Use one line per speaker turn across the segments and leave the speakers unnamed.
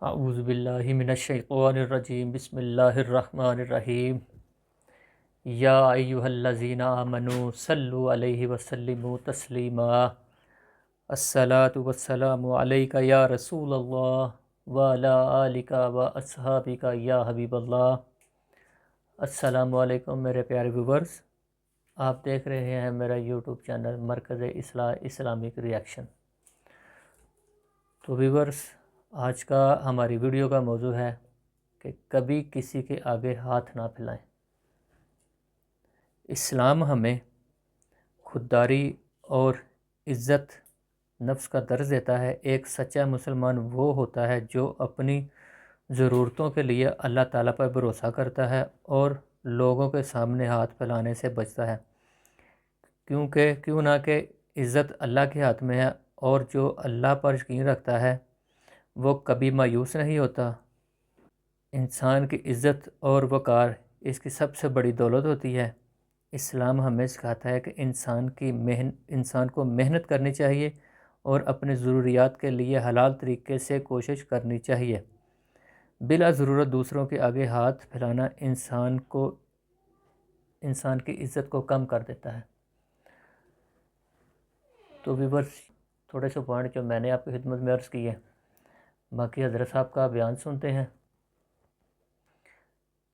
اعوذ باللہ من الشیطان الرجیم بسم اللہ الرحمن الرحیم یا ایہا الذین آمنوا صلوا علیہ وسلموا تسلیما الصلاۃ والسلام علیک یا رسول اللہ وعلی آلک واصحابک یا حبیب اللہ۔ السلام علیکم میرے پیارے ویورز، آپ دیکھ رہے ہیں میرا یوٹیوب چینل مرکز اصلاح اسلامک ریاکشن۔ تو ویورز، آج کا ہماری ویڈیو کا موضوع ہے کہ کبھی کسی کے آگے ہاتھ نہ پھیلائیں۔ اسلام ہمیں خودداری اور عزت نفس کا درس دیتا ہے۔ ایک سچا مسلمان وہ ہوتا ہے جو اپنی ضرورتوں کے لیے اللہ تعالیٰ پر بھروسہ کرتا ہے اور لوگوں کے سامنے ہاتھ پھیلانے سے بچتا ہے، کیوں نہ کہ عزت اللہ کے ہاتھ میں ہے، اور جو اللہ پر یقین رکھتا ہے وہ کبھی مایوس نہیں ہوتا۔ انسان کی عزت اور وقار اس کی سب سے بڑی دولت ہوتی ہے۔ اسلام ہمیں سکھاتا ہے کہ انسان کو محنت کرنی چاہیے اور اپنے ضروریات کے لیے حلال طریقے سے کوشش کرنی چاہیے۔ بلا ضرورت دوسروں کے آگے ہاتھ پھیلانا انسان کی عزت کو کم کر دیتا ہے۔ تو ویورز، تھوڑے سے پوائنٹ جو میں نے آپ کی خدمت میں عرض کی ہے، باقی حضرت صاحب کا بیان سنتے ہیں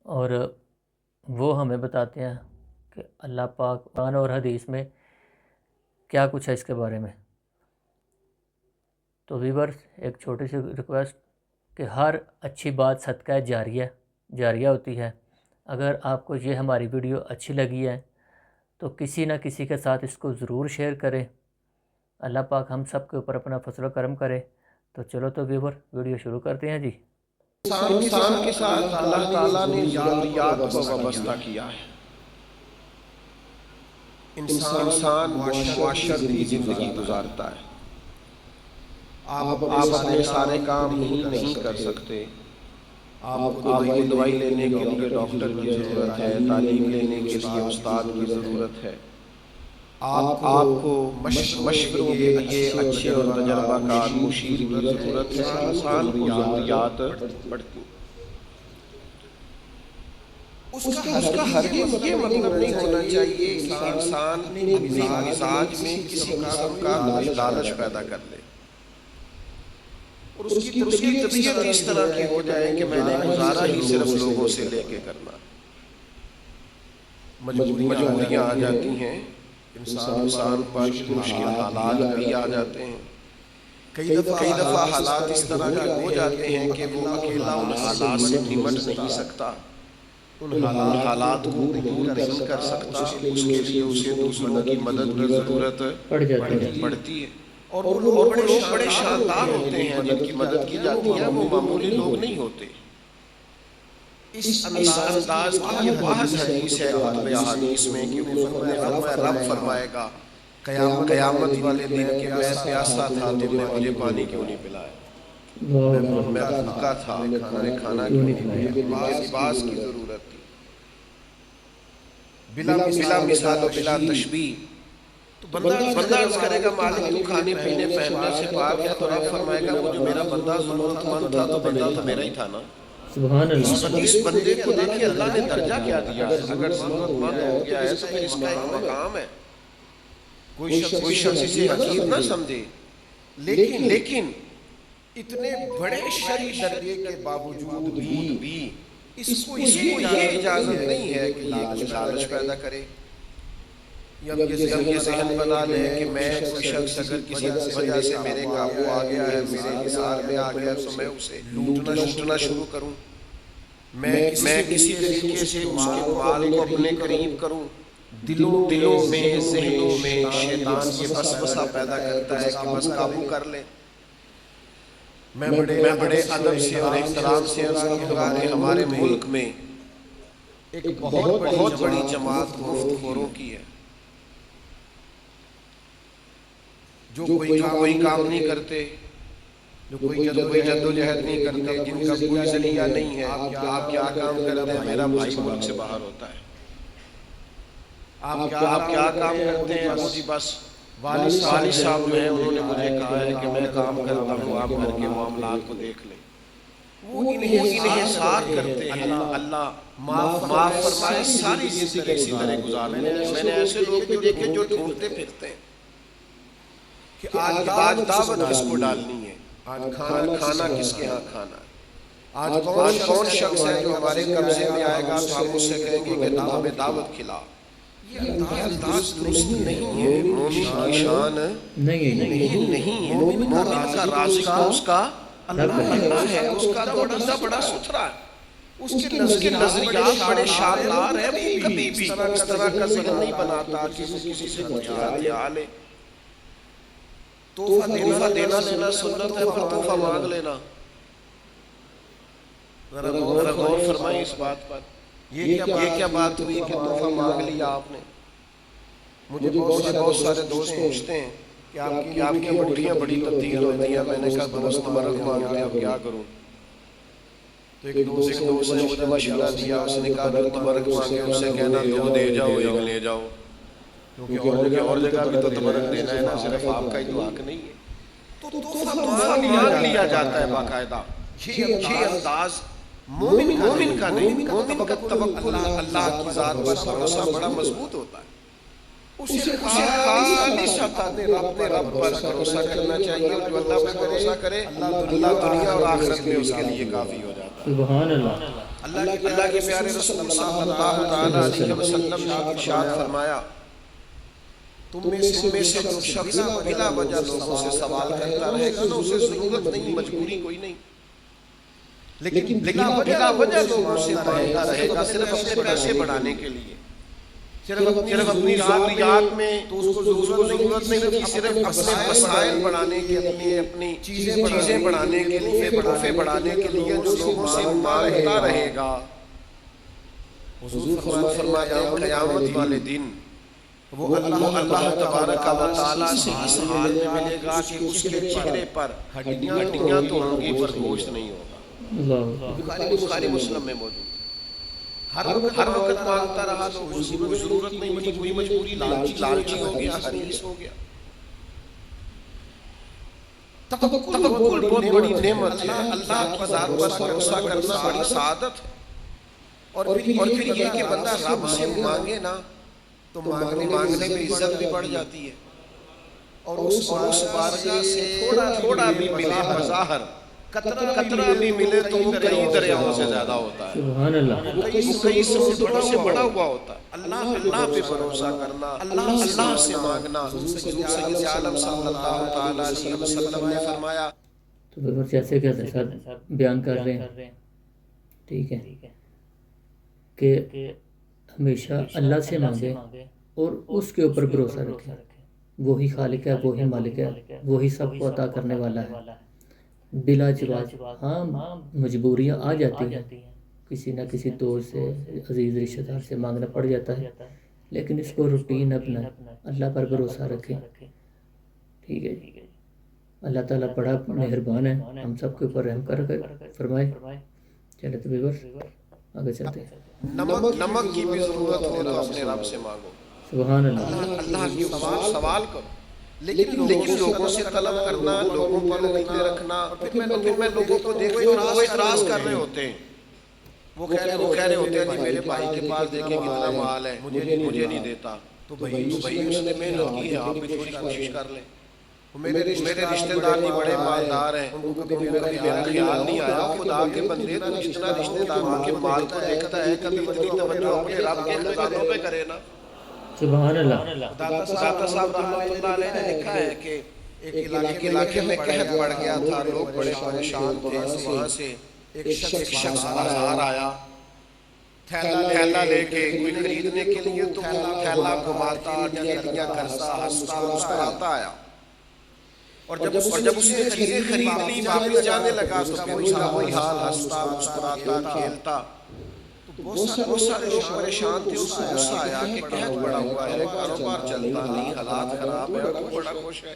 اور وہ ہمیں بتاتے ہیں کہ اللہ پاک قرآن اور حدیث میں کیا کچھ ہے اس کے بارے میں۔ تو ویورز، ایک چھوٹی سی ریکویسٹ کہ ہر اچھی بات صدقہ جاریہ ہوتی ہے۔ اگر آپ کو یہ ہماری ویڈیو اچھی لگی ہے تو کسی نہ کسی کے ساتھ اس کو ضرور شیئر کریں۔ اللہ پاک ہم سب کے اوپر اپنا فضل و کرم کرے۔ تو چلو تو ویور، ویڈیو شروع کرتے ہیں جی۔
انسان کے ساتھ اللہ تعالیٰ نے ضروریات کو وابستہ کیا ہے۔ انسان معاشرتی زندگی گزارتا ہے۔ آپ اپنے سارے کام نہیں کر سکتے۔ آپ کو دوائی لینے کے لیے ڈاکٹر کی ضرورت ہے، تعلیم لینے کے لیے استاد کی ضرورت ہے، آپ کو مشوروں کے لیے اچھے اور تجربہ کار مشیر کی ضرورت ہے۔ انسان کو ضروریات پڑتی ہیں۔ اس کا ہرگز یہ مطلب نہیں ہونا چاہیے کہ انسان اپنے مزاج میں کسی قسم کا لالچ پیدا کر لے اور اس کی طبیعت اس طرح کی ہو جائے کہ میں نے گزارا ہی صرف لوگوں سے لے کے کرنا۔ مجبوریاں آ جاتی ہیں، انسان پر مشکل حالات بھی آ جاتے ہیں۔ کئی دفعہ حالات اس طرح کے ہو جاتے ہیں کہ وہ اکیلا ان حالات سے نمٹ نہیں سکتا، ان حالات کو عبور نہیں کر سکتا۔ اس کے لیے اسے دوسروں کی مدد کی ضرورت پڑتی ہے، اور وہ لوگ بڑے شاندار ہوتے ہیں جن کی مدد کی جاتی ہے، وہ معمولی لوگ نہیں ہوتے۔ اس انداز کی یہ بحث حدیث ہے کتب احادیث میں کہ رب فرمائے گا قیامت والے دن کہ میں پیاسا تھا، تم نے مجھے پانی کیوں نہیں پلایا، میں بھوکا تھا، میں کھانا کیوں نہیں کھلایا، لباس کی ضرورت تھی۔ بلا مثال و بلا تشبیہ تو بندہ عرض کرے گا مالک تو کھانے پینے پہننے سے پاک ہے، تو رب فرمائے گا وہ جو میرا بندہ ضرورت مند تھا تو بندہ تو میرا ہی تھا نا۔
سبحان اللہ۔
اس بندے کو دیکھیں اللہ نے درجہ کیا دیا ہے۔ اگر ضرورت مند ہو گیا ہے تو پھر اس کا ایک مقام ہے، کوئی شخص اسے حقیر نہ سمجھے۔ لیکن اتنے بڑے شرعی درجے کے باوجود بھی اس کو یہ اجازت نہیں ہے کہ یہ لالچ پیدا کرے یا یہ ذہن بنا لے کہ میں کوئی شخص اگر کسی وجہ سے میرے قابو آ گیا ہے، میرے حصار میں آ گیا تو میں اسے لوٹنا شروع کروں، میں کسی طریقے سے اس کے مال کو اپنے قریب کروں۔ دلوں میں ذہنوں میں شیطان یہ وسوسہ پیدا کرتا ہے کہ بس قابو کر لے۔ میں بڑے ادب سے اور احترام سے عرض کروں گا کہ ہمارے ملک میں ایک بہت بڑی جماعت مفت خوروں کی ہے، جو کوئی کام نہیں کرتے، جو کوئی جدوجہد نہیں کرتے، جن کا کوئی ذریعہ نہیں ہے۔ آپ کیا کام کرتے ہیں؟ میرا بھائی ملک سے باہر ہوتا ہے۔ آپ کیا کام کرتے ہیں؟ مجھے بس والد صاحب جو ہیں انہوں نے مجھے کہا ہے کہ میں کام کرتا ہوں، آپ گھر کے معاملات کو دیکھ لیں۔ وہ انہیں ساتھ کرتے ہیں اللہ معاف فرمائے ساری زندگی اسی طرح گزارتے ہیں۔ میں نے ایسے لوگ بھی دیکھے جو ڈھونڈتے پھرتے ہیں کہ آج دعوت کس کو ڈالنی ہے، آج کھانا کس کے ہاں کھانا ہے، آج کون شخص ہے جو ہمارے قبضے میں آئے گا تو ہم اس سے کہیں گے کہ ہمیں دعوت کھلا۔ یہ انداز درست نہیں ہے۔ مومن کی شان نہیں ہے۔ مومن کا رازق اس کا اللہ ہے، اس کا دروازہ بڑا ستھرا ہے، اس کے نظریات بڑے شاندار ہیں۔ وہ کبھی بھی اس طرح کا ذہن نہیں بناتا کہ وہ کسی سے فریاد یا لے۔ تحفہ دینا لینا سنت ہے، پر تحفہ مانگ لینا ذرا غور فرمائیں اس بات پر۔ یہ کیا بات ہوئی کہ تحفہ مانگ لیا آپ نے؟ مجھے بہت سارے دوست پوچھتے ہیں کہ آپ کی مٹھیاں بڑی تبدیل ہوتی ہیں۔ میں نے کہا بس تبرک مانگ لیا، اب کیا کروں؟ تو ایک دوست نے مجھے مشورہ دیا، اس نے کہا جو تبرک مانگے اس سے کہنا جو دے جاؤ یا لے جاؤ، کیونکہ اور جگہ بھی تو تبرک دینا ہے نا، صرف آپ کا ہی تو حق نہیں ہے۔ تو تحفہ مانگ لیا جاتا ہے باقاعدہ۔ یہ انداز مومن کا نہیں، مومن کا توکل اللہ کی ذات پر بھروسہ بڑا مضبوط ہوتا ہے۔ اسے خالص اپنے رب پر بھروسہ کرنا چاہیے، اور جو اللہ پر بھروسہ کرے اللہ دنیا اور آخرت میں اس کے لیے کافی ہو جاتا ہے۔
سبحان اللہ۔
اللہ کے پیارے رسول صلی اللہ تعالیٰ علیہ وسلم نے ارشاد فرمایا، تم میں سے جو شخص بلا وجہ لوگوں سے سوال کرتا رہے گا نا، اسے ضرورت نہیں، مجبوری کوئی نہیں، لیکن بلا وجہ لوگوں سے مانگتا رہے گا صرف اپنے پیسے بڑھانے کے لیے، صرف اپنی ضروریات میں تو اس کو ضرورت نہیں ہوتی، صرف اپنے وسائل بڑھانے کے لیے، اپنی چیزیں بڑھانے کے لیے، تحفے بڑھانے کے لیے جو لوگوں سے مانگتا رہے گا، حضور فرماتے ہیں قیامت والے دن وہ اللہ تبارک و تعالیٰ سے اس حال میں ملے گا کہ اس کے چہرے پر ہڈیاں تو ہوں گی پر گوشت نہیں ہوگا۔ بخاری مسلم میں موجود۔ ہر وقت مانگتا رہا تو ضرورت نہیں، کوئی مجبوری، لالچی ہو گیا، حریص ہو گیا۔ تبکل بہت بڑی نعمت ہے، اللہ کی ذات پر بھروسہ کرنا بڑی سعادت ہے۔ اور پھر یہ کہ بندہ رب سے مانگے نا تو مانگنے میں عزت بھی بڑھ جاتی ہے، اور اس بارگاہ سے تھوڑا بھی ملے بظاہر، قطرہ بھی ملے تو وہ کئی دریاؤں سے زیادہ ہوتا ہے،
سبحان اللہ۔
وہ کئی سمندروں سے بڑا ہوا ہوتا ہے۔ اللہ پہ بھروسہ کرنا، اللہ سے مانگنا۔ سید عالم صلی اللہ تعالیٰ علیہ وسلم نے فرمایا،
تو بالکل جیسے کہ حضرت بیان کر رہے ہیں، ٹھیک ہے، کہ ہمیشہ اللہ سے مانگے اور اس کے اوپر بھروسہ رکھے، وہی خالق ہے، وہی مالک ہے، وہی سب کو عطا کرنے والا ہے۔ بلا جواز ہاں مجبوریاں آ جاتی ہیں، کسی نہ کسی دوست سے، عزیز رشتہ دار سے مانگنا پڑ جاتا ہے، لیکن اس کو روٹین اپنا اللہ پر بھروسہ رکھیں، ٹھیک ہے جی۔ اللہ تعالیٰ بڑا مہربان ہے، ہم سب کے اوپر رحم کر فرمائے۔ چلے تو بیور آگے چلتے ہیں۔
نمک کی بھی ضرورت ہو تو اپنے رب سے مانگو،
سبحان اللہ۔
اللہ کی سوال کرو، لیکن لوگوں سے طلب کرنا، لوگوں پر امیدیں رکھنا، پھر میں لوگوں کو دیکھتا ہوں وہ اعتراض کر رہے ہوتے ہیں، وہ کہہ رہے ہوتے ہیں جی میرے بھائی کے پاس دیکھیں کتنا مال ہے، مجھے نہیں دیتا، تو بھائی اس نے محنت کی ہے، آپ بھی تھوڑی کوشش کر لیں۔ میرے رشتہ دار بھی بڑے مالدار ہیں، ان کو کبھی میرا خیال نہیں آیا، خدا کے بندے تو جتنا رشتہ داروں کے مال کو دیکھتا ہے کبھی اتنی توجہ اپنے رب کے خزانوں پہ کرے نا۔
سبحان اللہ۔
داتا صاحب رحمۃ اللہ علیہ نے لکھا ہے کہ ایک علاقے میں قحط پڑ گیا تھا، لوگ بڑے پریشان تھے، وہاں سے ایک شخص بازار آیا تھیلا لے کے کوئی خریدنے کے لیے، تو وہ تھیلا گھماتا، ڈکیاں کرتا، ہنستا مسکراتا آیا، اور جب اس نے چیزیں خرید لی واپس جانے لگا تو پھر اس کا وہی حال، ہنستا مسکراتا کھیلتا۔ بہت سارے لوگ پریشان تھے، اس کو غصہ آیا کہ قحط بڑا ہوا ہے، کاروبار چلتا نہیں، حالات خراب ہے، اور وہ بڑا خوش ہے۔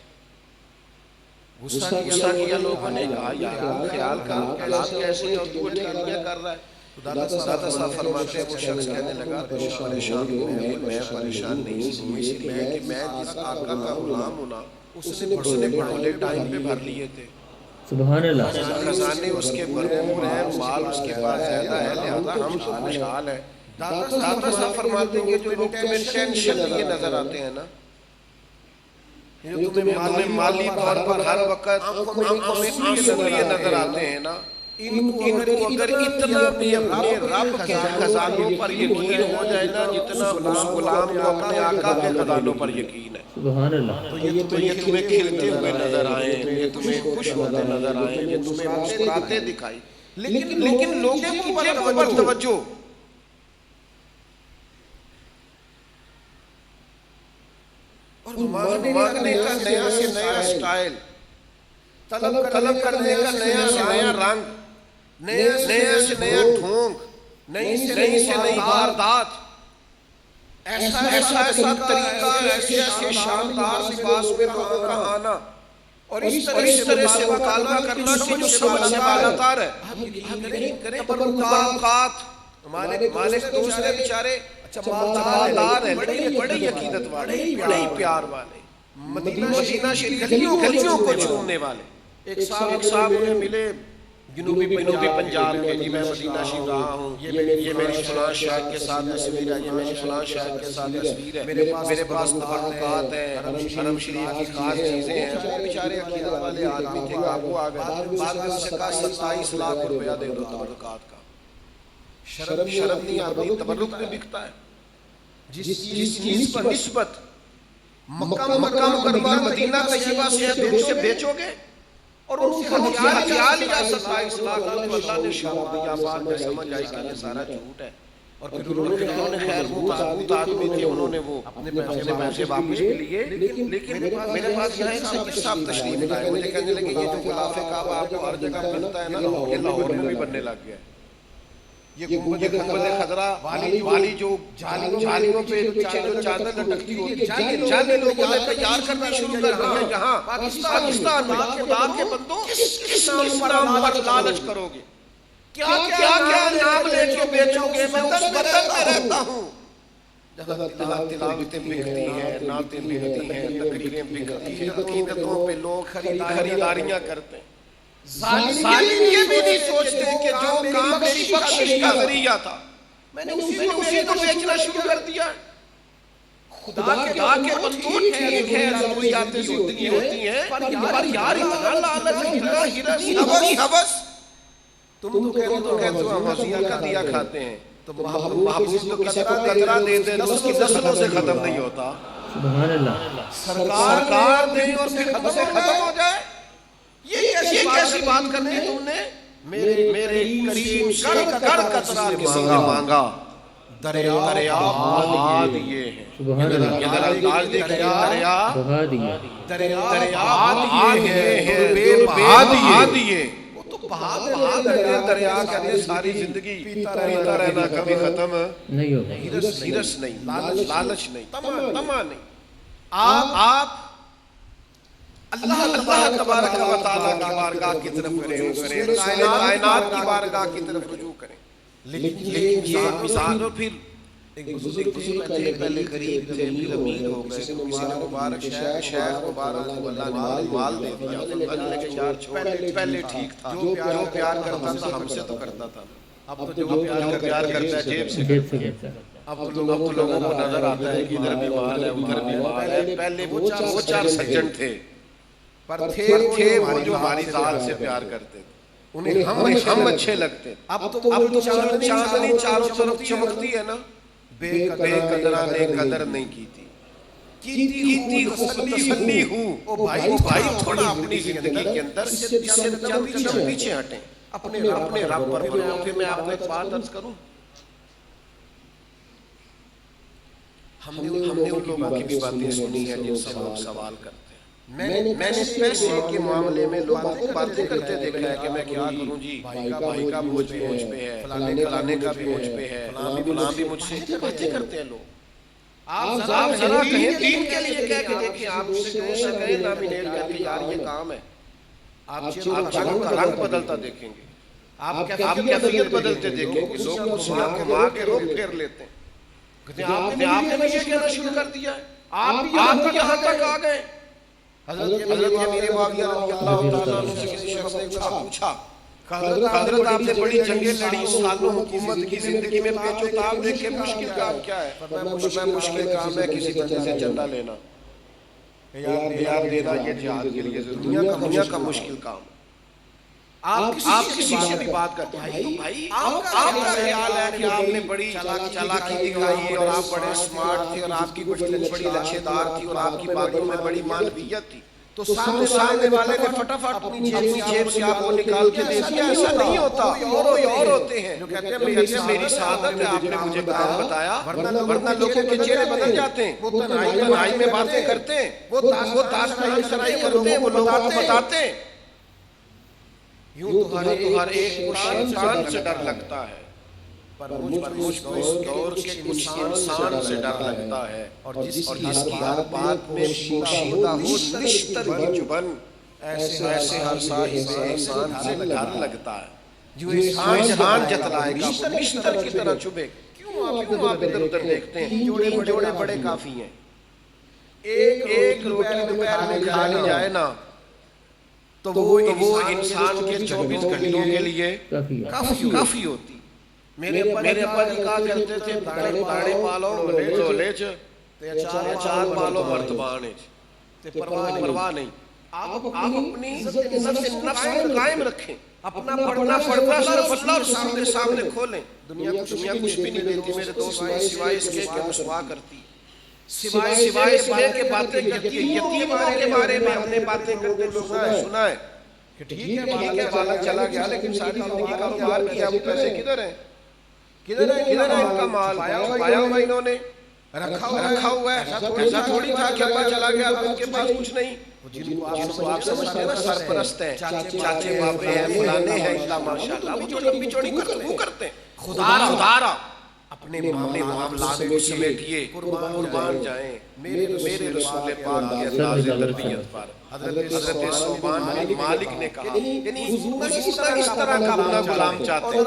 غصہ کیا لوگوں نے، کہا یار خیال کر حالات کیسے ہیں اور تو ٹھیلیاں کر رہا ہے۔ داتا صاحب فرماتے ہیں وہ شخص کہنے لگا پریشان ہوں گے، میں پریشان نہیں ہوں، اس لیے کہ میں جس آقا کا غلام ہوں نا، اس نے بڑے ٹائم پہ بھر لیے تھے،
سبحان اللہ.
خزانے اس کے بھرپور ہیں، مال اس کے پاس زیادہ ہے، لہذا ہم خوشحال ہیں. داتا صاحب فرماتے ہیں کہ جو لوگ تمہیں ٹینشن لیے نظر آتے ہیں نا، جو تمہیں مالی طور پر ہر وقت آنکھوں میں آنسو لیے نظر آتے ہیں نا، ان کو اگر اتنا بھی اپنے رب کے خزانوں پر یقین ہو جائے نا جتنا اس غلام کو اپنے آقا کے خزانوں پر یقین ہے،
سبحان اللہ.
تو یہ تمہیں کھلتے ہوئے نظر آئیں، یہ تمہیں خوش ہوتے نظر آئیں، یہ تمہیں مسکراتے دکھائی. لیکن لوگوں کی جیب پر توجہ، اور مانگنے کا نیا سے نیا سٹائل، طلب کرنے کا نیا سے نیا رنگ، نیا سے نیا ڈھونگ، نئی سے نئی واردات، ایسا طریقہ، ایسے شاندار لباس میں لوگوں کا آنا، اور اس طرح سے مطالبہ کرنا کہ جو سمجھ سے بالاتر ہے. کریں تبرکات. ہمارے دوست ہیں بیچارے مالدار ہیں، بڑے یقینت والے، بڑے پیار والے، مدینہ شریف گلیوں کو چومنے والے. ایک صاحب انہیں ملے جنوبی پنجاب کے، جی میں مدینہ شریف رہا ہوں، یہ میری فلاں شہر کے ساتھ تصویر ہے، یہ میری فلاں شہر کے ساتھ تصویر ہے، میرے پاس تبرکات ہیں، حرم شریف کی خاص چیزیں ہیں. بیچارے عقیدت والے آدمی تھے، قابو آ گئے. بعد میں اسے کہا 27 لاکھ روپیہ دے دو تبرکات کا. شرم نہیں آتی، تبرک میں بکتا ہے. جس چیز پر نسبت مکہ مکرمہ مدینہ طیبہ سے بیچو گے اور ان سے ہتھیار لیا 27 لاکھ، تو اللہ نے شروع دیا، بعد میں سمجھ آئی کہ یہ سارا جھوٹ ہے. اور پھر انہوں نے خیر متعبد آدمی تھے، انہوں نے وہ اپنے پیسے واپس بھی لیے. لیکن میرے پاس یہاں ایک سید صاحب تشریف لائے، مجھے کہنے لگے یہ جو غلاف کعبہ آپ کو ہر جگہ ملتا ہے نا، یہ لاہور میں بھی بننے لگ گیا ہے. یہ گنبد خضرا والی جو جالیوں پہ پیچھے جو چادر لٹکتی ہوتی ہے، جالی لوگوں نے تیار کرنا شروع کر دیا. یہاں پاکستان میں خدا کے بندوں کس نام پر لالچ کرو گے؟ کیا نام لے کے بیچو گے؟ میں اس وطن میں رہتا ہوں جہاں تلاوتیں بکتی ہیں، نعتیں بکتی ہیں، تقریریں بکتی ہیں، عقیدتوں پہ لوگ خریداریاں کرتے ہیں. ظالم یہ بھی نہیں سوچتے کہ جو کام میری بخشش کا ذریعہ تھا میں نے اسی کو بیچنا شروع کر دیا. خدا کے بندوں خیر ضروریاتیں زندگی ہوتی ہیں، پر یار اتنا لالچ، اتنا ہوس. تم تو کہتے ہو ہم ہزیہ کا دیا کھاتے ہیں، تو محبوب تو کسی کو قطرہ دے دے تو اس کی نسلوں سے ختم نہیں ہوتا.
سبحان اللہ.
سرکار دے اور پھر ختم ہو جائے. یہ کیسی بات کرنی تم نے؟ میرے کریم کر قطرہ کسی نے مانگا، دریا بہا دیے ہیں.
سبحان اللہ.
یہ انداز دیکھیں، دریا بہا دیے ہیں، بہا دیے. وہ تو بہا دیے دریا کرنے ساری زندگی پیتا رہنا، کبھی ختم
نہیں ہوگا.
ہرس نہیں، لالچ نہیں، تما نہیں. آپ اللہ تبارک و تعالیٰ کی بارگاہ کی طرف رجوع کریں، کائنات کی بارگاہ کی طرف رجوع کریں. لیکن مثال اور پھر ایک بزرگ تھے، پہلے غریب تھے، پھر امیر ہو گئے. کسی نے مبارک شیخ مبارک کو اللہ نے مال دے دیا. اللہ نے کہا یار چھوڑ، پہلے ٹھیک تھا، جو پیار کرتا تھا ہم سے تو کرتا تھا، اب تو جو پیار کرتا ہے جیب سے کرتا ہے. اب تو لوگوں کو نظر آتا ہے کہ ادھر بھی مال ہے، ادھر بھی مال ہے. پہلے وہ چار سجن تھے، پر تھے وہ جو ہماری ذات سے پیار کرتے تھے، انہیں ہم اچھے لگتے. اب تو چاندنی چاروں طرف چمکتی ہے نا، بے قدرہ نے قدر نہیں کی تھی. کیتی خوب تسلی ہوں. او بھائی تھوڑا اپنی زندگی کے اندر اس سے پیچھے ہٹیں، اپنے رب پر بنو. پھر میں آپ کو ایک بات عرض کروں، ہم نے ان لوگوں کی بھی باتیں سنی ہیں جن سے لوگ سوال کرتے ہیں. میں نے پیسے کے معاملے میں لوگوں کو باتیں کرتے دیکھا ہے کہ میں کیا کروں جی، بھائی کا بوجھ بھی مجھ پہ ہے، فلانے کا بھی مجھ پہ ہے، فلاں بھی مجھ سے باتیں کرتے ہیں لوگ. آپ ذرا کہیں دین کے لیے کہہ کے دیکھیں، آپ اس سے کہیں نامینیٹ کر کے یار یہ کام ہے، آپ چیزوں کا رنگ بدلتا دیکھیں گے، آپ کیفیت بدلتے دیکھیں گے. لوگ گھما کے روک پھیر لیتے ہیں. آپ نے مجھے کہنا شروع کر دیا ہے، آپ یہاں تک آ گئے. حضرت امیر معاویہ رضی اللہ تعالیٰ عنہ سے کسی شخص نے پوچھا حضرت آپ نے بڑی جنگیں لڑی، سالوں حکومت کی، زندگی میں پیچ و تاب دیکھے، مشکل کام کیا ہے؟ فرمایا مشکل کام ہے کسی بندے سے چندہ لینا، یار دینا، یہ جہاد کے لیے دنیا کا مشکل کام ہے۔ آپ کسی سے بھی بات کرتے ہیں تو بھائی آپ کا خیال ہے کہ آپ نے بڑی چالاکی دکھائی اور آپ بڑے سمارٹ تھے اور آپ کی گفتگو بڑی لچھے دار تھی اور آپ کی باتوں میں بڑی معنویت تھی، تو سامنے والے نے فٹافٹ اپنی جیب سے آپ کو نکال کے دے دیا۔ ایسا نہیں ہوتا، کوئی اور ہوتے ہیں جو کہتے ہیں میری سعادت ہے آپ نے مجھے کام بتایا، ورنہ لوگوں کے چہرے بدل جاتے ہیں، وہ تنہائی میں باتیں کرتے ہیں، وہ داستان سرائی کرتے ہیں، وہ لوگوں کو بتاتے ہیں۔ یوں تو ہر ایک انسان سے ڈر لگتا ہے، پر مجھ کو اس دور کے اس انسان سے ڈر لگتا ہے اور جس کی ہر بات میں پوشیدہ ہو نشتر کی جبن، ایسے ہر صاحب احسان سے ڈر لگتا ہے جو احسان جتلائے گا وہ نشتر کی طرح چبھے۔ کیوں آپ ادھر ادھر دیکھتے ہیں؟ تین جوڑے بڑے کافی ہیں، ایک روٹی دوپہر میں کھا لی جائے نا تو وہ انسان کے 24 گھنٹوں کے لیے کافی ہوتی۔ میرے ابا جی کہا کرتے تھے داڑے پالو جھولے چ تے اچار پالو مرتبان تے پرواہ نہیں۔ آپ اپنی نفس کو قائم رکھیں، اپنا پڑھنا صرف اللہ کے سامنے کھولیں۔ دنیا کچھ بھی نہیں دیتی میرے دوست، سوائے اس کے کہ رسوا کرتی، سوائے اس کے باتیں کرتی ہے۔ یتیموں کے بارے میں ہم نے باتیں کرتے سنا ہے کہ ٹھیک ہے بالک چلا گیا لیکن ساری زندگی کاروبار کیا، وہ پیسے کدھر ہیں ان کا مال؟ پایا ہوا انہوں نے رکھا ہوا ہے۔ ایسا تھوڑی تھا کہ ابا چلا گیا اب ان کے پاس کچھ نہیں۔ جن کو آپ سمجھتے ہیں نا سرپرست ہیں، چاچے بابے ہیں، فلانے ہیں، اللہ ماشاءاللہ، وہ جو لمبی چوڑی گفتگو کرتے ہیں، خدا اپنے معاملات کو سمیٹیے، قربان جائیں میرے رسول پاک کے انداز تربیت پر۔ حضرت صوبان بن مالک نے کہا، یعنی اس طرح کا اپنا غلام چاہتے ہیں،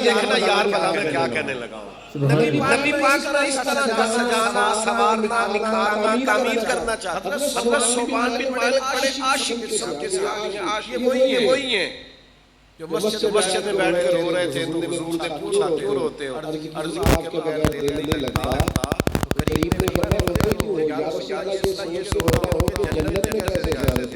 دیکھنا یار بلا میں کیا کہنے لگا ہوں۔ نبی پاک نے اس طرح کا سجانا، سوارنا، نکھارنا، تعمیر کرنا چاہتا۔ حضرت صوبان بن مالک بڑے عاشق قسم کے صحابی ہیں، عاشق وہی ہیں جو مسجد میں بیٹھ کر رو رہے تھے۔ تو حضور نے پوچھا کیوں روتے ہو؟ عرض کے بغیر دل نہیں لگتا۔ تو قریب نے فرمایا روتے کیوں ہو؟ یا رسول اللہ یہ سوچ رہا ہوں کہ جنت میں کیسے زیارت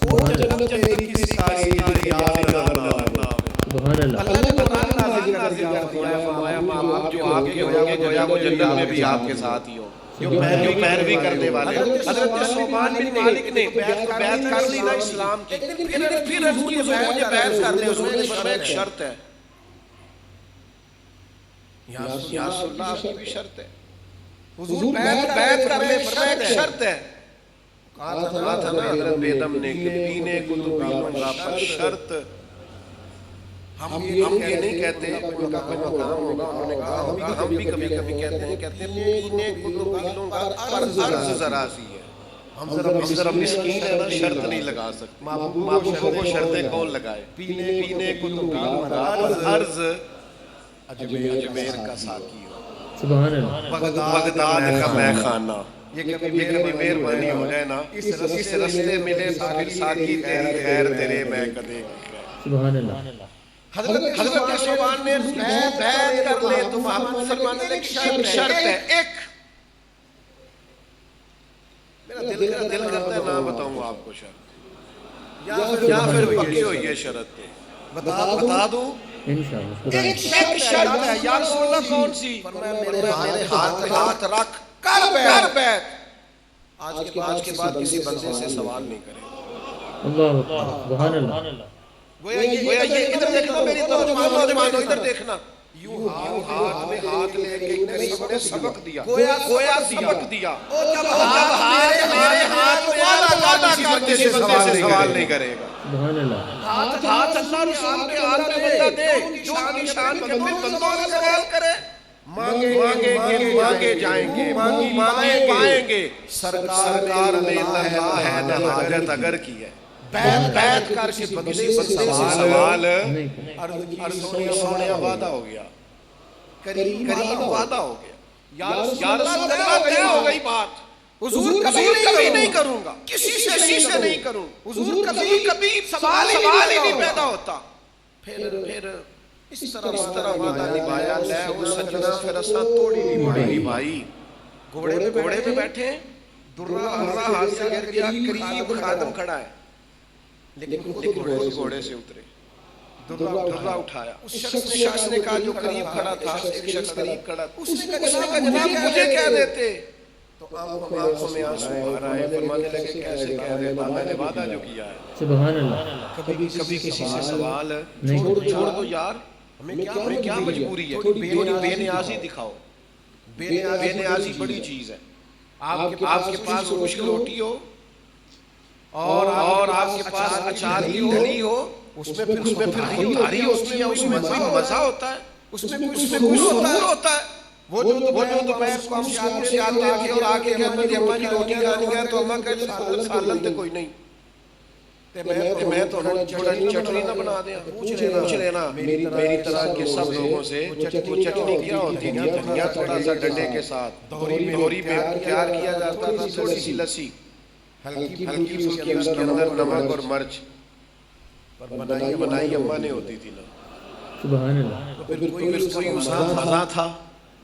ہو؟ وہ جنت میری کسی ساری یاد نہ آنا۔ اللہ نے قرآن نازل کر دیا، فرمایا آپ جو آپ کے ہوگے گویا وہ جنت میں بھی آپ کے ساتھ ہی ہو، جو پیروی کرنے والے۔ حضرت صوبان بن مالک نے بیعت کر لی نا اسلام کی، پھر حضور مجھے بیعت کر لے۔ حضور نے فرمایا ایک شرط ہے، یا رسول اللہ آپ کی بھی شرط ہے۔ حضور بیعت کر لے، فرمایا ایک شرط ہے۔ کہا تھا نا حضرت بیدم نے کہ پینے کو تو پی لوں گا پر شرط۔ ہم یہ نہیں کہتے ان کا کوئی مقام ہوگا، انہوں نے کہا ہوگا، ہم بھی کبھی کہتے ہیں پینے کو تو پی لوں گا پر عرض ذرا سی ہے۔ ہم ذرا مسکین ہے نا، شرط نہیں لگا سکتے، محبوبوں کو شرطیں کون لگائے؟ پینے کو تو پی لوں گا پر عرض اجمیر کا ساقی ہو،
سبحان اللہ،
بغداد کا مے خانہ۔ یہ کبھی مہربانی ہو جائے نا، اس رستے ملے تو پھر ساقی تیری خیر تیرے میں کدے کی خیر۔
سبحان اللہ۔
حضرت صوبان نے بیعت کر لے تو محمد فرمانے لے شرط ہے ایک۔ میرا دل کرتا ہے نہ بتاؤں گا آپ کو شرط، یا پھر پکی ہوئی ہے شرط پہ بتا دوں؟ ایک شرط ہے۔ یا رسول اللہ کون سی؟ فرمایا میرے ہاتھ پہ ہاتھ رکھ کر بیعت، آج کے بعد کسی بندے سے سوال نہیں کرے گا۔
اللہ سبحان اللہ۔
گویا یہ ادھر دیکھنا، میری طرف مانو ادھر دیکھنا، یوں ہاتھ میں ہاتھ لے کے قریب نے سبق دیا، گویا سبق دیا۔ جب میرے ہاتھ میں وعدہ کر کسی بندے سے سوال نہیں کرے گا۔
سبحان اللہ۔
ہاتھ اللہ رسول کے ہاتھ میں بندہ دے جو اپنی شان کے بندوں سے سوال کرے، مانگے جائیں گے، مانگے پائیں گے۔ سرکار نے اللہ ہے نہ حاجت اگر کی ہے، بیعت کر کے کسی سے سوال سونے وعدہ ہو گیا، قریب وعدہ ہو گیا۔ یا رسول اللہ طے ہو گئی بات، حضور کبھی نہیں کروں گا، کسی سے نہیں کروں، حضور کبھی سوال ہی نہیں پیدا ہوتا۔ پھر اس طرح وعدہ نبھایا، لے وہ سجنا پھر اساں توڑی نبھائی۔ گھوڑے پہ بیٹھے، درہ ہاتھ سے گر گیا، قریب خادم کھڑا ہے، لیکن خود گھوڑے سے اترے، درہ اٹھایا۔ اس شخص نے کہا جو قریب کھڑا تھا، ایک شخص قریب کھڑا تھا، اس نے کہا جناب مجھے کہہ دیتے، تو آنکھوں میں آنسو بہہ رہا ہے، فرمانے لگے کیسے کہہ دیتا، میں نے وعدہ جو کیا ہے۔
سبحان اللہ۔
کبھی کسی سے سوال چھوڑ دو یار، ہمیں کیا مجبوری ہے، تھوڑی بے نیازی دکھاؤ۔ بے نیازی بڑی چیز ہے۔ آپ کے پاس خشک روٹی ہو اور آپ کے پاس اچار کی ڈلی ہو، اس میں پھر ادھاری ہوتی ہے، اس میں کوئی مزہ ہوتا ہے، اس میں کوئی سرور ہوتا ہے۔ وہ جو دوپہر کو ہم شام سے آتے تھے اور آ کے کہتے تھے اماں جی روٹی کھانی گئے، تو اماں کہتے سالن تے کوئی نہیں، میں تو تھوڑا چٹنی نہ بنا دیا، پوچھ لینا میری طرح کے سب لوگوں سے، وہ چٹنی کیا ہوتی تھی، دھنیا تھوڑا سا ڈنڈے کے ساتھ دوری میں تیار کیا جاتا تھا، تھوڑی سی لسی ہلکی پھلکی، اس کے اندر نمک اور مرچ بنائی اماں نے ہوتی تھی نا۔
سبحان اللہ۔
پھر کوئی اس کا مزہ تھا،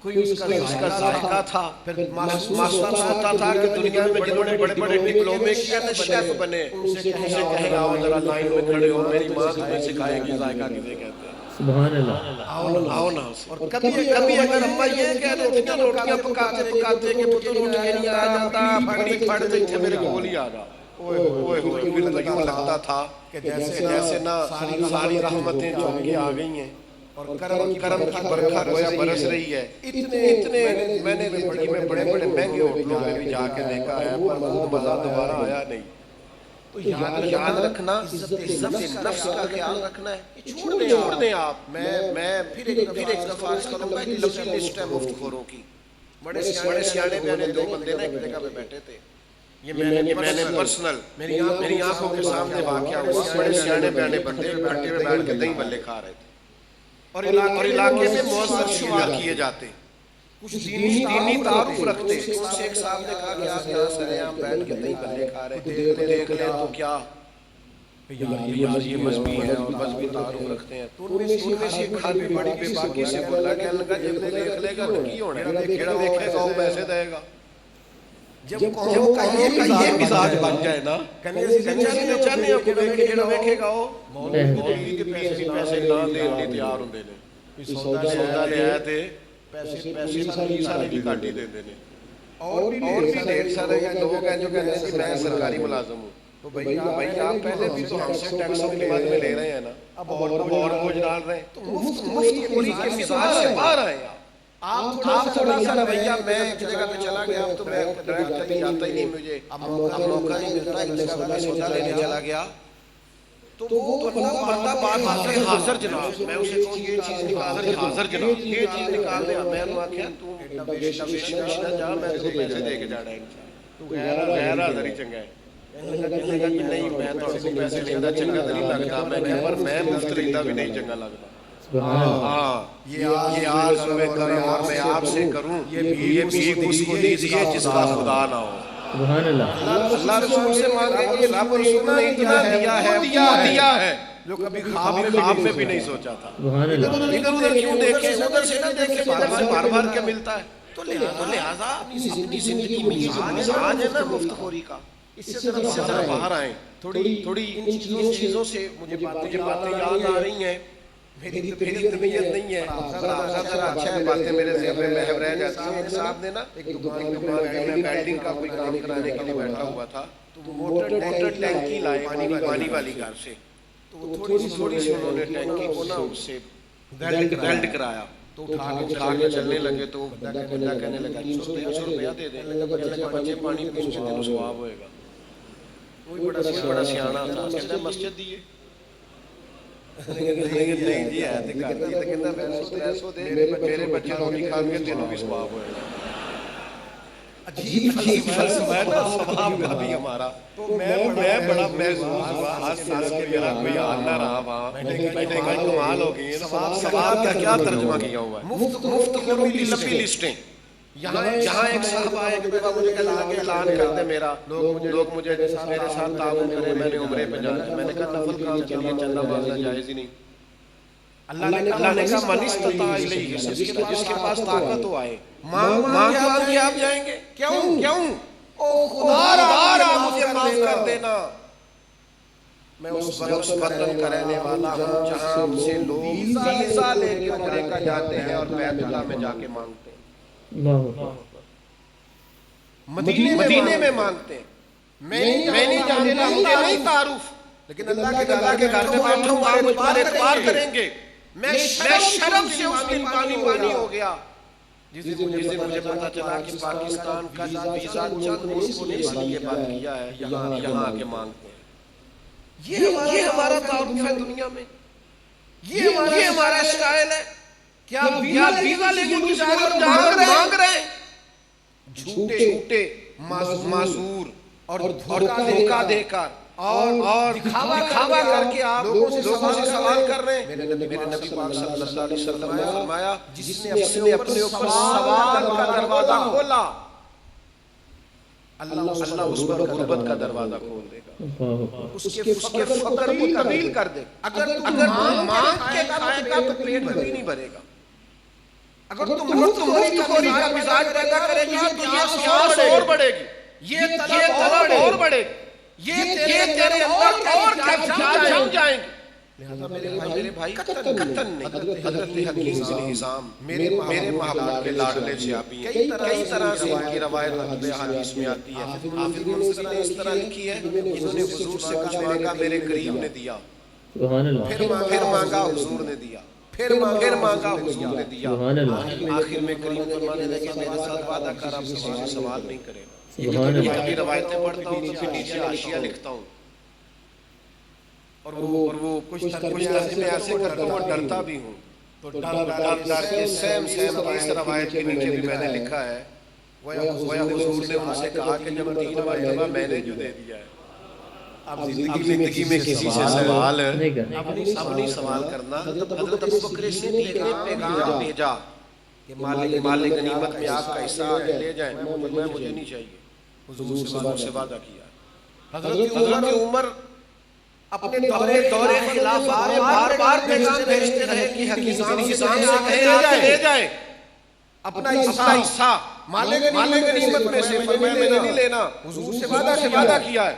کوئی اس کا ذائقہ تھا، پھر محسوس ہوتا تھا کہ دنیا میں جنہوں نے بڑے بڑے ڈپلومے کیا تھے، شیف بنے، ان سے کہیں آؤ ذرا لائن میں کھڑے ہو، میری ماں تمہیں سکھائے گی ذائقہ کسے کہتے ہیں۔
سبحان اللہ۔
آؤ نا۔ اور کبھی اگر اماں یہ کہہ دیتی نا روٹیاں پکاتے کہ پتر اٹھ کے نہیں آ جاتا، پھڑ دیتے میرے کو گولی آ رہا، اوہ پھر تو یوں لگتا تھا کہ جیسے نا ساری رحمتیں چوم کے آ گئی ہیں اور کرم کی برکھا گویا برس رہی ہے۔ اتنے میں نے زندگی میں بڑے مہنگے ہوٹلوں میں بھی جا کے دیکھا ہے، پر وہ مزہ دوبارہ آیا نہیں۔ تو یاد رکھنا، عزت نفس کا خیال رکھنا ہے، چھوڑ دیں آپ۔ میں پھر ایک دفعہ عرض کروں گا، ایک لمبی لسٹ ہے مفت خوروں کی۔ بڑے سیانے بیانے دو بندے نا ایک جگہ پہ بیٹھے تھے، یہ میں نے پرسنل میری آنکھوں کے سامنے واقعہ ہوا۔ بڑے سیانے بیانے بندے گھاٹے میں بیٹھ کے دہی بھلے کھا رہے تھے، اور علاقے میں معزز شمار کیے جاتے، کچھ دینی تعارف رکھتے۔ ان سے ایک صاحب نے کہا کہ آپ یہاں سرے ہم بیٹھ کے دہی بھلے کھا رہے ہیں، دیکھ لیں تو کیا یار یہ مذہبی ہیں اور مذہبی تعارف رکھتے ہیں۔ تو ان میں سے ایک آدمی بڑی بے باکی سے بولا کہ اللہ کا جب دیکھ لے گا تو کی ہونا ہے، کیڑا دیکھے گا وہ پیسے دے گا۔ جب قوم کا یہ مزاج بن جائے نا، چاہنے آپ کو دیکھے گا وہ مولوی کے پیسے نہ دے تیار ہوں نے، سودا لے آئے تھے، پیسے سارے بھی کاٹی دے دینے، اور بھی ڈھیر سارے لوگ ہیں جو کہتے ہیں کہ میں سرکاری ملازم ہوں۔ تو بھائی آپ پہلے بھی تو ہم سے ٹیکس کی قیمت میں لے رہے ہیں نا، اب اور بوجھ ڈال رہے ہیں، تو مفت کے مزاج سے باہر آئے آپ تھوڑا سا رویہ۔ میں ایک جگہ پہ چلا گیا، اب تو میں کبھی آتا ہی نہیں، مجھے اب موقع نہیں ملتا، ایک جگہ میں سودا لینے چلا گیا، تو وہ بندہ بات حاضر جناب، میں اسے کہوں یہ چیز نکال دے، حاضر جناب یہ چیز نکال دے، میں نے آخیا تو بیش نہ جا، میں تو پیسے دے کے جانا ہے، تو غیر حاضر ہی چنگا ہے۔ کہنے لگا کہ نہیں میں تو آپ کو پیسے لینا چنگا تو نہیں لگتا، میں کہا پر میں مفت لینا بھی نہیں چنگا لگتا۔ ہاں یہ آج میں کروں اور میں آپ سے کروں، یہ بھی اس کو دیجیے جس کا خدا نہ ہو۔
سبحان اللہ۔
اللہ رسول سے مانگے کہ رب رسول نے اتنا دیا ہے جو کبھی خواب میں بھی نہیں سوچا تھا۔
سبحان اللہ۔
ادھر کیوں دیکھیں، ادھر سے نہ دیکھیں، بار بار کے ملتا ہے، تو لہذا اپنی زندگی میں یہ مزاج ہے نا مفت خوری کا، اس سے ذرا باہر آئیں۔ تھوڑی ان چیزوں سے مجھے باتیں یاد آ رہی ہیں، میری طبیعت نہیں ہے، ذرا اچھا ہے باتیں میرے ذہن میں محو رہ جاتی ہیں۔ میرے صاحب نے نا ایک دکان میں ویلڈنگ کا کوئی کام کرانے کے لیے بیٹھا ہوا تھا، تو موٹر ٹینکی لائے پانی والی گھر سے، تو تھوڑی سی انہوں نے ٹینکی کو نا اس سے ویلڈ کرایا، تو اٹھا کے چلنے لگے، تو بندہ کہنے لگا 100 روپیہ دے دیں، لگا بچے پانی پی کے تینوں ثواب ہوئے گا۔ کوئی بڑا سیانا تھا، کہتا ہے مسجد دیے، نہیں جی ہے تو کر دی، تو کہتا ہے 300 دے، میرے بچے روٹی کھا کے تینوں بھی ثواب ہوئے گا۔ عجیب فلسفہ ہے نا ثواب کا بھی ہمارا۔ تو میں بڑا محظوظ ہوا، ہنس کے میرا کوئی حال نہ رہا وہاں، میں نے کہا کمال ہو گئی ہے، ثواب کا کیا ترجمہ کیا ہوا ہے، مفت خوری کی لمبی لسٹیں، یہاں ایک صاحب آئے کہ بیٹا مجھے اعلان کر دے میرا، لوگ مجھے میرے ساتھ تعاون کریں، میں نے عمرے پہ جانا ہے۔ میں نے کہا نفل کام کے لیے چندہ مانگنا جائز ہی نہیں۔ اللہ نے کہا من استطاع الیہ، جس کے پاس طاقت ہو آئے، مانگ کے آپ جائیں گے۔ کیوں؟ او خدا مجھے معاف کر دینا، میں اس وطن کا رہنے والا ہوں جہاں سے لوگ ویزا لے کے عمرے کا جاتے ہیں اور بیت اللہ میں جا کے مانگتے ہیں، مدینے میں مانگتے ہیں۔ میں نہیں جانتا، مجھے نہیں تعارف، لیکن اللہ کے گھر میں بیٹھا ہوں، آپ مجھ پر اعتبار کریں گے۔ میں شرم سے اس دن پانی ہو گیا جس دن مجھے پتا چلا کہ پاکستان کا ویزا چند ملکوں نے اس لیے بند کیا ہے، یہاں آ کے مانگتے ہیں۔ یہ ہمارا تعارف ہے دنیا میں، یہ ہمارا اسٹائل ہے۔ کیا ویزا لے کے جا کر مانگ رہے ہیں، جھوٹے معذور اور دھوکہ دے کر اور دکھاوا کر کے آپ لوگوں سے سوال کر رہے ہیں۔ میرے نبی پاک صلی اللہ علیہ وسلم نے فرمایا جس نے اپنے اوپر سوال کا دروازہ کھولا، اللہ اس پر غربت کا دروازہ کھول دے گا، اس کے فقر کو طویل کر دے گا۔ اگر مانگ کے کھائے گا تو پیٹ کبھی نہیں بھرے گا، اگر تم مفت خوری کا مزاج پیدا کرے گا تو یہ پیاس اور بڑھے گی، یہ طلب اور بڑھے گی، یہ تیرے اندر اور جم جائیں گے۔ لہذا میرے بھائی قطن نہیں، حضرت حکیم بن حزام میرے محبوب کے لاڈلے سے آبی ہیں، کئی طرح سے ان کی روایت نقل حدیث میں آتی ہے۔ حافظ منصری نے اس طرح لکھی ہے، انہوں نے حضور سے کچھ مانگا، میرے کریم نے دیا، پھر مانگا حضور نے دیا، پھر مانگا حضور نے دیا، آخر میں کریم فرمانے لگے میرے ساتھ وعدہ کر اب کسی سے سوال نہیں کرے گا۔ یہ کبھی روایتیں پڑھتا ہوں تو پھر نیچے حاشیہ لکھتا ہوں، اور وہ کچھ ترجمے ایسے کرتا ہوں اور ڈرتا بھی ہوں، تو ڈر کے سیم اس روایت کے نیچے بھی میں نے لکھا ہے گویا حضور نے ان سے کہا کہ جب 3 مرتبہ میں نے جو دے دیا ہے، اب زندگی میں کسی سے سوال اب نہیں سوال کرنا۔ حضرت ابوبکر صدیق نے پیغام بھیجا کہ مال غنیمت میں آپ کا حصہ لے جائیں، مجھے نہیں چاہیے، حضور سے وعدہ کیا۔ حضرت عمر اپنے دورے خلافت میں بار پیغام بھیجتے رہے کہ حکیم بن حزام سے لے جائے اپنا حصہ مال غنیمت میں سے، فرمایا میں نے نہیں لینا، حضور سے وعدہ کیا ہے۔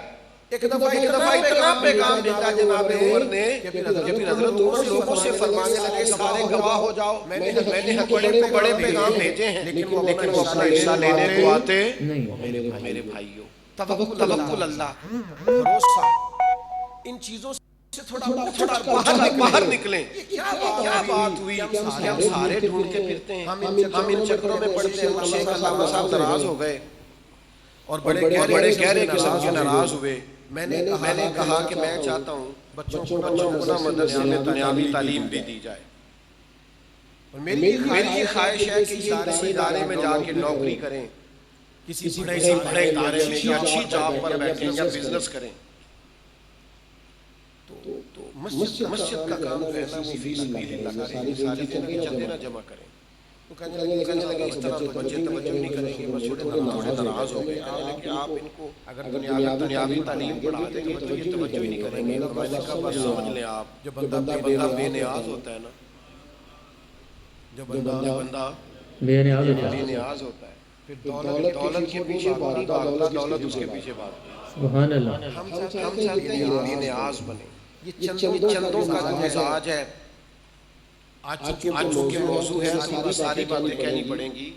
ایک دفعہ اتنا پیغام بھیجا جناب عمر نے کہ پھر حضرت عمر لوگوں سے فرمانے لگے سارے گواہ ہو جاؤ، میں نے بڑے پیغام بھیجے ہیں لیکن وہ اپنا حصہ لینے کو آتے نہیں۔ میرے بھائیوں، توکل اللہ، بھروسہ، ان چیزوں سے تھوڑا باہر نکلیں۔ کیا بات ہوئی، ہم سارے ڈھونڈتے پھرتے ہیں، ہم ان چکروں میں پڑتے ہیں۔ شیخ علامہ صاحب ناراض ہو گئے اور بڑے گہرے قسم کے ناراض ہوئے۔ میں نے کہا کہ میں چاہتا ہوں بچوں کو نا مدرسے میں دنیاوی تعلیم بھی دی جائے، اور میری یہ خواہش ہے کہ اس ادارے میں جا کے نوکری کریں، کسی بڑے ادارے میں یا اچھی جاب پر بیٹھیں یا بزنس کریں۔ تو مسجد کا کام جو ہے نا وہ فی سبیل اللہ کریں، سارے چندے نہ جمع کریں۔ تو کہنے لگے اس طرح تو بچے توجہ نہیں کریں گے، بس تھوڑے ناراض ہو گئے، کہنے لگے آپ ان کو اگر دنیاوی تعلیم پڑھا دیں گے تو یہ توجہ ہی نہیں کریں گے۔ میں نے کہا بس سمجھ لیں آپ، جو بندہ بے نیاز ہوتا ہے نا، جو بندہ بے نیاز ہوتا ہے، پھر دولت کے پیچھے نہیں بھاگتا، دولت اس کے پیچھے بھاگتی ہے۔ سبحان اللہ۔ ہم چاہتے ہیں بے نیاز بنے۔ یہ چندوں کا جو مزاج ہے، آج چونکہ موضوع ہے تو ساری باتیں کہنی پڑیں گی۔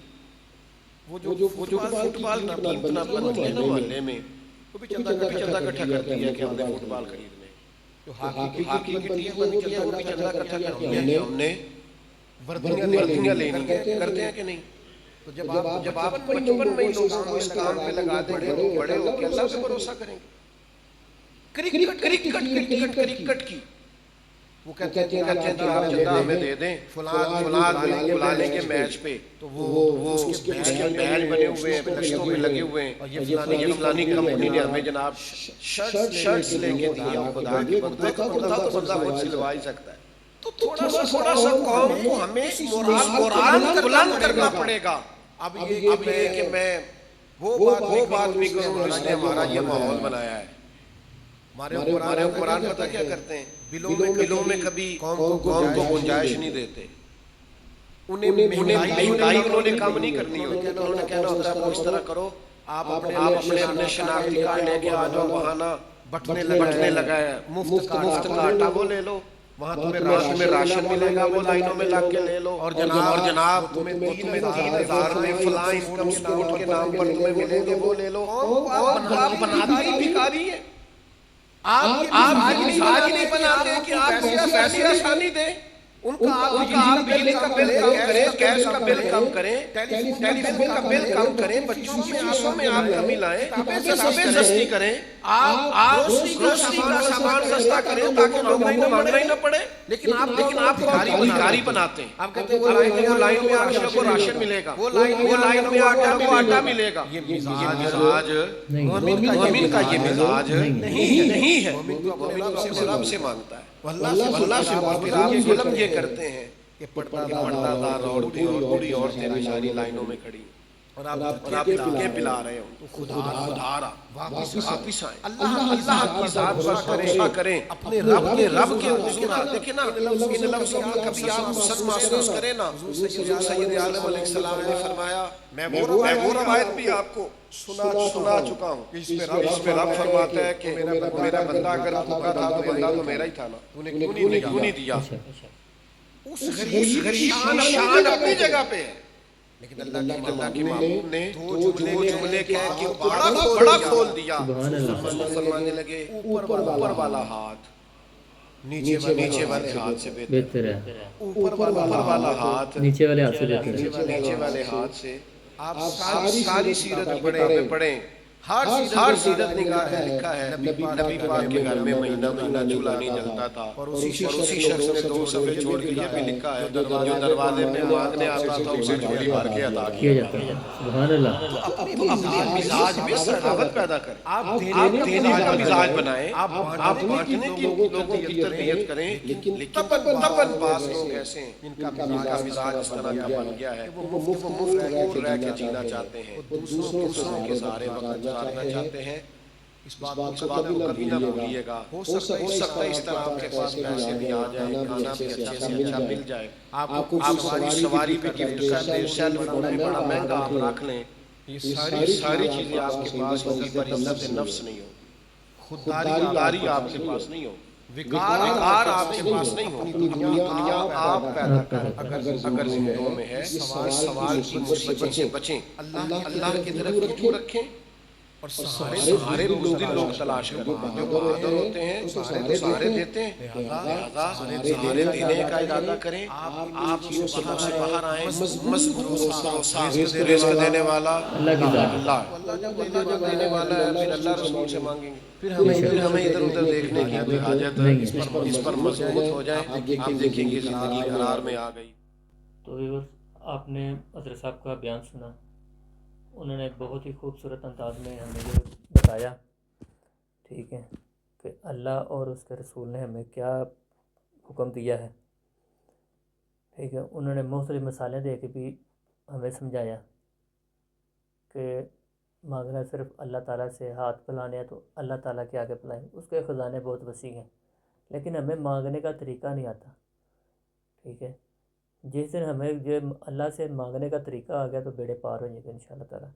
وہ جو فٹ بال کی ٹیم بنتی ہے نا محلے میں، وہ بھی چندہ اکٹھا کرتی ہے کہ ہم نے فٹ بال خریدنے۔ جو ہاکی کی ٹیم بنتی ہے وہ بھی چندہ اکٹھا کرتی ہے کہ ہم نے وردیاں لینی ہیں، کرتے ہیں کہ نہیں؟ تو جب آپ 55 میں لوگوں کو اس کام پہ لگا دیں گے، وہ بڑے ہو کے اللہ پہ بھروسہ کریں گے۔ کرکٹ کی وہ کہتے ہیں آپ چندہ ہمیں دے دیں فلانے کے میچ پہ، تو وہ اس کے بیج بنے ہوئے ہیں، نشتوں پہ لگے ہوئے ہیں، یہ فلانی کمپنی نے ہمیں جناب شرٹس لے کے دی ہیں، خدا کی بندہ تو بندہ خود سلوا ہی سکتا ہے۔ تو تھوڑا سا قوم کو ہمیں مورال بلند کرنا پڑے گا اب یہ کہ میں وہ بات بھی کروں جس نے ہمارا یہ ماحول بنایا ہے. ہمارے قرآن پتہ کیا کرتے ہیں؟ بلوں میں کبھی قوم کو گنجائش نہیں دیتے. انہیں مہنگائی انہوں نے کم نہیں کرنی ہوتی. انہوں نے کہنا ہوتا ہے وہ اس طرح کرو، آپ اپنے شناختی کارڈ لے کے آ جاؤ، وہاں نا بٹنے لگا ہے مفت کا آٹا وہ لے لو، وہاں تمہیں راشن ملے گا، وہ لائنوں میں لگ کے لے لو. اور جناب تمہیں 3,000 میں فلاں انکم سپورٹ کے نام پر تمہیں ملیں گے، وہ لے لو. اور آپ بناتے ہی بھکاری ہیں. آپ یہ مزاج نہیں بناتے کہ آپ پیسے آسانی دیں. ان کا آپ بجلی کا بل کم کریں، گیس کا بل کم کریں، ٹیلی فون کا بل کم کریں، بچوں کی فیسوں میں آپ کمی لائیں، کتابیں سستی کریں، آپ گروسری کا سامان سستا کریں تاکہ لوگوں کو مانگنا ہی نہ پڑے. لیکن آپ بھکاری بناتے ہیں. آپ کہتے ہیں وہ لائن میں آٹا کو راشن ملے گا، وہ لائن میں آٹا ملے گا. یہ مزاج مومن کا یہ مزاج نہیں ہے. مومن تو اپنے رب سے مانگتا ہے، اللہ سے مانگتا ہے. آپ ظلم یہ کرتے ہیں کہ پردہ دار عورتیں اور بوڑھی عورتیں بیچاری لائنوں میں کھڑی اور آپ دھکے پلا رہے ہو. تو خدا را واپس آئیں. اللہ کی ذات پر بھروسہ کریں، اپنے رب کے حضور آ. دیکھیں نا ان لفظوں کا کبھی آپ محسوس کریں نا. حضور سید عالم علیہ السلام نے فرمایا، میں وہ روایت بھی آپ کو سنا چکا ہوں. اس پہ رب فرماتا ہے کہ میرا بندہ اگر بھوکا تھا تو بندہ تو میرا ہی تھا نا، تو نے کیوں نہیں دیا. اس غریب شان اپنی جگہ پہ ہے، لیکن اللہ کے محبوب نے دو جملے کہہ کے بڑا کھول دیا. فرمانے لگے اوپر والا ہاتھ نیچے والے ہاتھ سے بہتر ہے. اوپر والا ہاتھ
نیچے والے ہاتھ سے بہتر ہے.
نیچے والے ہاتھ سے. آپ ساری سیرت کی کتابیں پڑھیں، ہر سیرت نگاہ ہے لکھا ہے نبی پاک کے گھر میں مہینہ چولہا نہیں جلتا تھا، اور اسی شخص نے 2 صفحے چھوڑ کے یہ بھی لکھا ہے جو دروازے میں مانگنے آتا تھا اسے جھولی بھر کے عطا کیا
جاتا ہے. سبحان اللہ.
تو اپنے مزاج میں سخاوت پیدا کریں، آپ دینے کا مزاج بنائیں، آپ بانٹنے کی لوگوں کی تربیت کریں. لیکن تبن بعض لوگ ایسے ہیں جن کا مزاج اس طرح کا بن گیا ہے کہ وہ مفت رہ کے جینا چاہتے ہیں، دوسروں کے سارے وقت گزارنا چاہتے ہیں. اس بات کو کبھی نہ بھولیے گا. ہو سکتا ہے اس طرح آپ کے پاس پیسے بھی آ جائیں، کھانا بھی اچھے سے اچھا مل جائے، آپ کوئی سواری بھی گفٹ کر دیں، سیل فون بھی بڑا مہنگا آپ رکھ لیں. یہ ساری چیزیں آپ کے پاس ہوگی پر عزت نفس نہیں ہوگی، خودداری آپ کے پاس نہیں ہوگی، وقار آپ کے پاس نہیں ہوگی. دنیا آپ پیدا کر. اگر زندگیوں میں ہے اس سوال کی مصیبت سے بچیں، اللہ کی طرف رجوع رکھیں، اور سہارے لوگ تلاش کریں. جو بہادر ہوتے ہیں تو سہارے دیتے ہیں، لہذا سہارے دینے کا ارادہ کریں. آپ چیزوں سے باہر آئیں. مضبوط رزق دینے والا
اللہ کی ذات.
اللہ جب دینے والا ہے پھر اللہ رسول سے مانگیں گے. پھر ہمیں ادھر ادھر دیکھنے کی کوئی حاجت اس پر مضبوط ہو جائیں. آپ دیکھیں گے زندگی قرار میں آ گئی.
تو ویورز، آپ نے حضرت صاحب کا بیان سنا. انہوں نے بہت ہی خوبصورت انداز میں ہمیں یہ بتایا، ٹھیک ہے، کہ اللہ اور اس کے رسول نے ہمیں کیا حکم دیا ہے. ٹھیک ہے، انہوں نے مختلف مثالیں دے کے بھی ہمیں سمجھایا کہ مانگنا صرف اللہ تعالیٰ سے ہاتھ پھیلانے ہیں تو اللہ تعالیٰ کے آگے پھیلائیں، اس کے خزانے بہت وسیع ہیں، لیکن ہمیں مانگنے کا طریقہ نہیں آتا. ٹھیک ہے، جس دن ہمیں جو اللہ سے مانگنے کا طریقہ آ گیا تو بیڑے پار ہو جائیں گے انشاءاللہ تعالیٰ.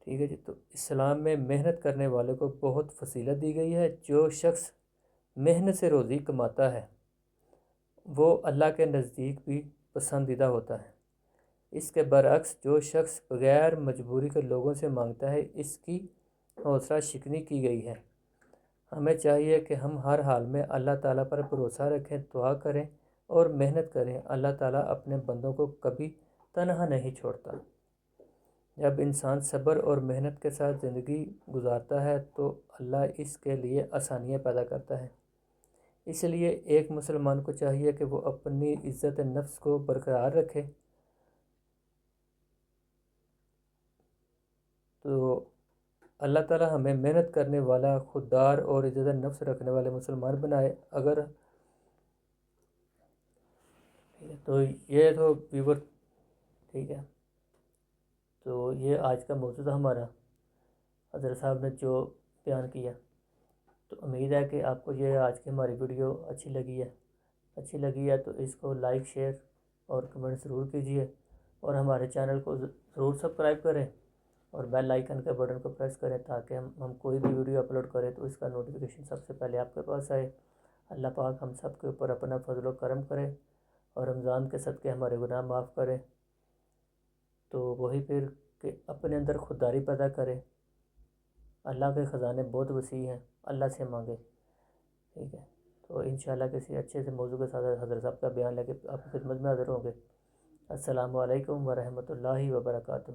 ٹھیک ہے جی. تو اسلام میں محنت کرنے والے کو بہت فضیلت دی گئی ہے. جو شخص محنت سے روزی کماتا ہے وہ اللہ کے نزدیک بھی پسندیدہ ہوتا ہے. اس کے برعکس جو شخص بغیر مجبوری کے لوگوں سے مانگتا ہے اس کی حوصلہ شکنی کی گئی ہے. ہمیں چاہیے کہ ہم ہر حال میں اللہ تعالیٰ پر بھروسہ رکھیں، دعا کریں اور محنت کریں. اللہ تعالیٰ اپنے بندوں کو کبھی تنہا نہیں چھوڑتا. جب انسان صبر اور محنت کے ساتھ زندگی گزارتا ہے تو اللہ اس کے لیے آسانیاں پیدا کرتا ہے. اس لیے ایک مسلمان کو چاہیے کہ وہ اپنی عزت نفس کو برقرار رکھے. تو اللہ تعالیٰ ہمیں محنت کرنے والا، خوددار اور عزت نفس رکھنے والے مسلمان بنائے. اگر تو یہ تو ویور، ٹھیک ہے، تو یہ آج کا موضوع تھا ہمارا، حضرت صاحب نے جو بیان کیا۔ تو امید ہے کہ آپ کو یہ آج کی ہماری ویڈیو اچھی لگی ہے تو اس کو لائک، شیئر اور کمنٹ ضرور کیجیے، اور ہمارے چینل کو ضرور سبسکرائب کریں اور بیل آئیکن کے بٹن کو پریس کریں تاکہ ہم کوئی بھی ویڈیو اپلوڈ کریں تو اس کا نوٹیفیکیشن سب سے پہلے آپ کے پاس آئے۔ اللہ پاک ہم سب کے اوپر اپنا فضل و کرم کرے اور رمضان کے صدقے ہمارے گناہ معاف کرے۔ تو وہی پھر کہ اپنے اندر خودداری پیدا کرے، اللہ کے خزانے بہت وسیع ہیں، اللہ سے مانگے، ٹھیک ہے۔ تو انشاءاللہ کسی اچھے سے موضوع کے ساتھ حضرت صاحب کا بیان لے کے آپ کی خدمت میں حاضر ہوں گے۔ السلام علیکم ورحمۃ اللہ وبرکاتہ۔